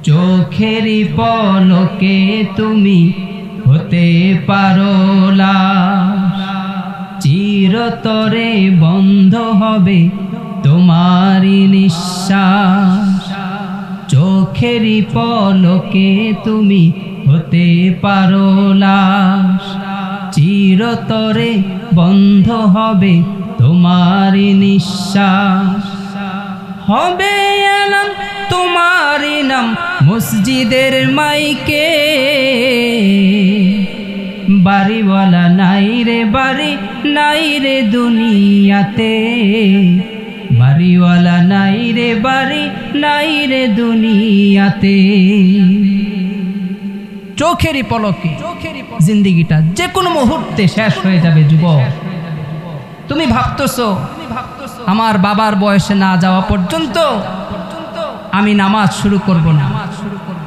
চোখেরই পলকে তুমি হতে পারো লাশ, চিরতরে বন্ধ হবে তোমারই নিঃশ্বাস। চোখেরই পলকে তুমি হতে পারো লাশ, চিরতরে বন্ধ হবে তোমারই নিঃশ্বাস। হবে এলান তোমারই নাম মসজিদের মাইকে, বাড়িওয়ালা নাই রে বাড়ি নাই রে দুনিয়াতে, বাড়িওয়ালা নাই রে বাড়ি নাই রে দুনিয়াতে। চোখেরই পলকে জিন্দেগিটা যে কোনো মুহূর্তে শেষ হয়ে যাবে যুবক। তুমি ভাবতেছো আমার বাবার বয়সে না যাওয়া পর্যন্ত আমি নামাজ শুরু করব না,